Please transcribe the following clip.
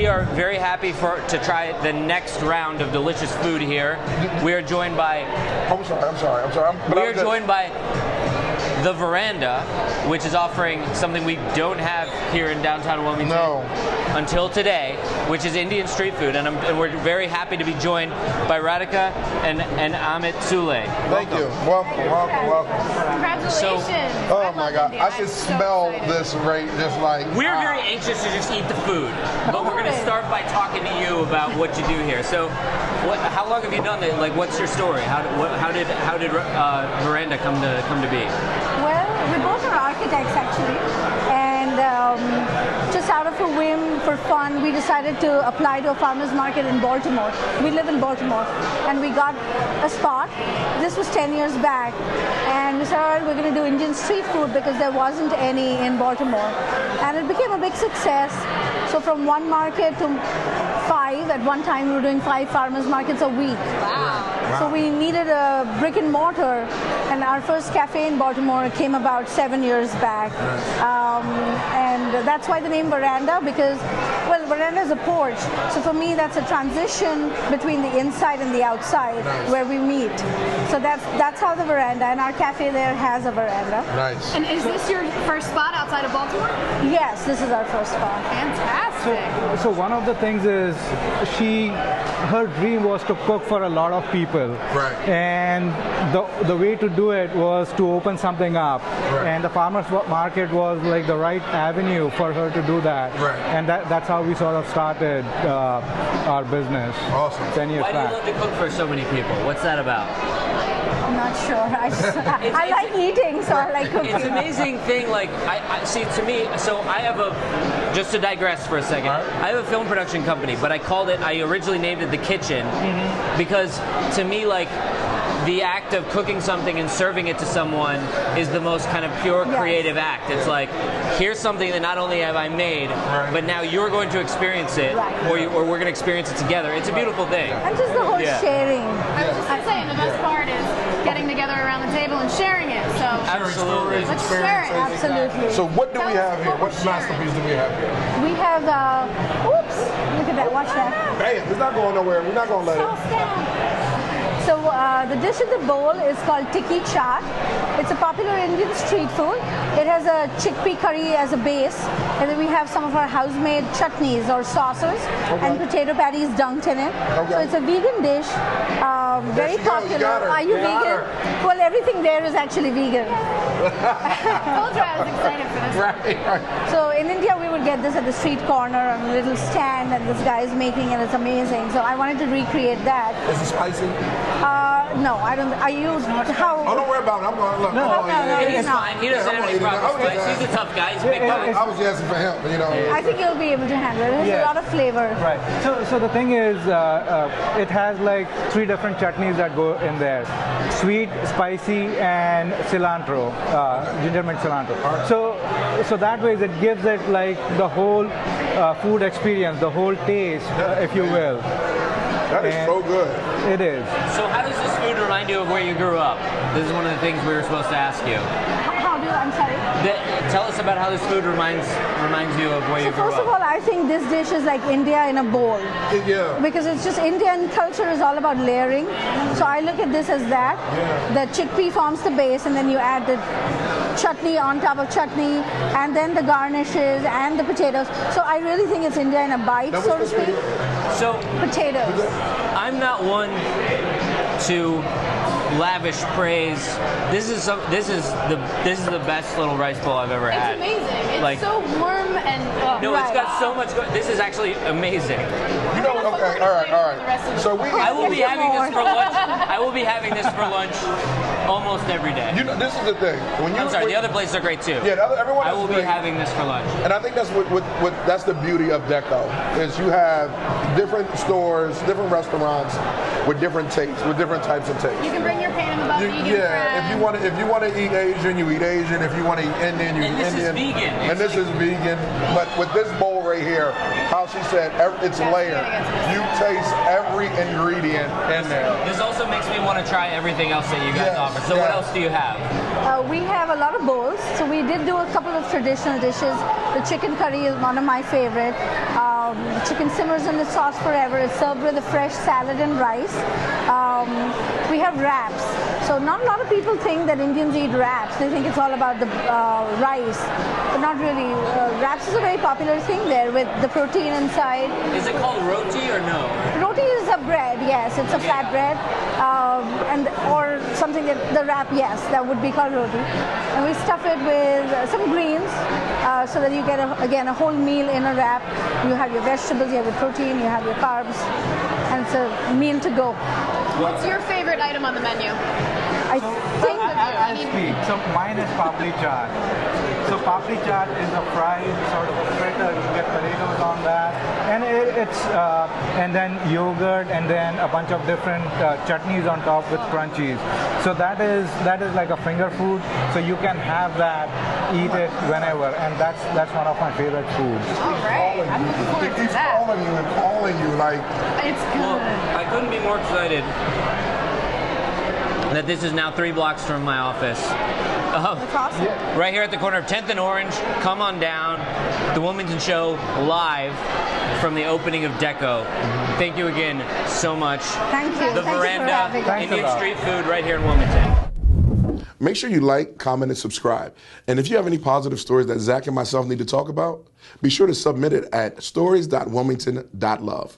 we are very happy to try the next round of delicious food here. We are joined by... I'm sorry. We are joined by the Verandah, which is offering something we don't have here in downtown Wilmington until today, which is Indian street food, and we're very happy to be joined by Radhika and Amit Sule. Thank you. Welcome. Congratulations. So, oh my God, I should smell this right just like... We're very anxious to just eat the food, but we're going to start by talking to you about what you do here. So, how long have you done it? Like, what's your story? How did Verandah come to be? Well, we both are architects actually, and just out of a whim, for fun, we decided to apply to a farmer's market in Baltimore. We live in Baltimore, and we got a spot. This was 10 years back, and we said, all right, we're going to do Indian street food because there wasn't any in Baltimore, and it became a big success. So from one market to 5, at one time we were doing 5 farmers markets a week. Wow. So we needed a brick and mortar, and our first cafe in Baltimore came about 7 years back. And that's why the name Verandah, because, well, Verandah is a porch. So for me, that's a transition between the inside and the outside where we meet. So that's how the Verandah, and our cafe there has a veranda. Nice. And is this your first spot outside of Baltimore? Yes, this is our first spot. Fantastic. So one of the things is her dream was to cook for a lot of people. Right. And the way to do it was to open something up. Right. And the farmers market was like the right avenue for her to do that. Right. And that's how we sort of started our business. Awesome. 10 years Why do you back. love to cook for so many people? What's that about? I'm not sure. I like eating, so I like cooking. It's an amazing thing. Like, I see, to me, so I have just to digress for a second, I have a film production company, but I originally named it The Kitchen because to me, like, the act of cooking something and serving it to someone is the most kind of pure creative act. It's like, here's something that not only have I made, but now you're going to experience it, or we're going to experience it together. It's a beautiful thing. And just the whole sharing. I was just saying, the best part is getting together around the table and sharing it. So Absolutely. let's share it. Absolutely. So what do we have here? What masterpiece do we have here? We have, oops, look at that, watch that. Bam, it's not going nowhere. We're not going to let it. So the dish in the bowl is called tikki chaat. It's a popular Indian street food. It has a chickpea curry as a base, and then we have some of our house-made chutneys or sauces and potato patties dunked in it. So it's a vegan dish, very popular. Are you vegan? Well, everything there is actually vegan. I told you I was excited for this. Right. So in India, we would get this at the street corner on a little stand, and this guy is making it. It's amazing. So I wanted to recreate that. Is it spicy? No, I don't. I use how? Oh, don't worry about it. I'm going to look. No, He's fine. He doesn't have any problems. He's a tough guy. He's a big guy. I was asking for help, you know. I think you'll be able to handle it. It has a lot of flavor. Right. So the thing is, it has like 3 different chutneys that go in there: sweet, spicy, and cilantro, ginger mint cilantro. So that way it gives it like the whole food experience, the whole taste, if you will. That is so good. It is. So how does this food remind you of where you grew up? This is one of the things we were supposed to ask you. I'm sorry. Tell us about how this food reminds you of where you grew up. First of all, I think this dish is like India in a bowl. Yeah. Because it's just Indian culture is all about layering. So I look at this as that. The chickpea forms the base, and then you add the chutney on top of chutney, and then the garnishes and the potatoes. So I really think it's India in a bite, so to speak. So Potatoes. I'm not one to lavish praise. This is the best little rice bowl I've ever had. It's amazing. It's like, so warm and no, it's got so much. This is actually amazing. You know, okay, all right. So I will be having this for lunch. I will be having this for lunch almost every day. You know, this is the thing. I'm sorry, the other places are great too. Yeah, everyone. I will be having this for lunch. And I think that's what that's the beauty of DECO is you have different stores, different restaurants with different tastes, with different types of tastes. you can bring your pan in the butt vegan Yeah, if you want to eat Asian, you eat Asian. If you want to eat Indian, you eat Indian. This is vegan. And this is vegan. But with this bowl right here, how she said, it's layered. You taste every ingredient in there. This also makes me want to try everything else that you guys offer. So what else do you have? We have a lot of bowls. So we did do a couple of traditional dishes. The chicken curry is one of my favorite. The chicken simmers in the sauce forever. It's served with a fresh salad and rice. We have wraps. So not a lot of people think that Indians eat wraps. They think it's all about the rice, but not really. Wraps is a very popular thing there with the protein inside. Is it called roti or no? Roti is a bread, yes. It's a flat bread, or something that the wrap, yes, that would be called roti. And we stuff it with some greens, so that you get again a whole meal in a wrap. You have your vegetables, you have your protein, you have your carbs, and it's a meal to go. What's your favorite item on the menu? I think I'll speak. So mine is papri chaat. So papri chaat is a fried sort of a fritter. You get potatoes on that, and and then yogurt, and then a bunch of different chutneys on top with crunchies. So that is like a finger food. So you can have that, eat it whenever, and that's one of my favorite foods. All right, I'm looking forward It to keeps that. calling you and calling you like. It's good. Well, I couldn't be more excited that this is now 3 blocks from my office. it's awesome. Right here at the corner of 10th and Orange. Come on down. The Wilmington Show live from the opening of DECO. Thank you again so much. Thank you. The Thank you for Verandah, having us. Thanks a Indian lot. street food right here in Wilmington. Make sure you like, comment, and subscribe. And if you have any positive stories that Zach and myself need to talk about, be sure to submit it at stories.wilmington.love.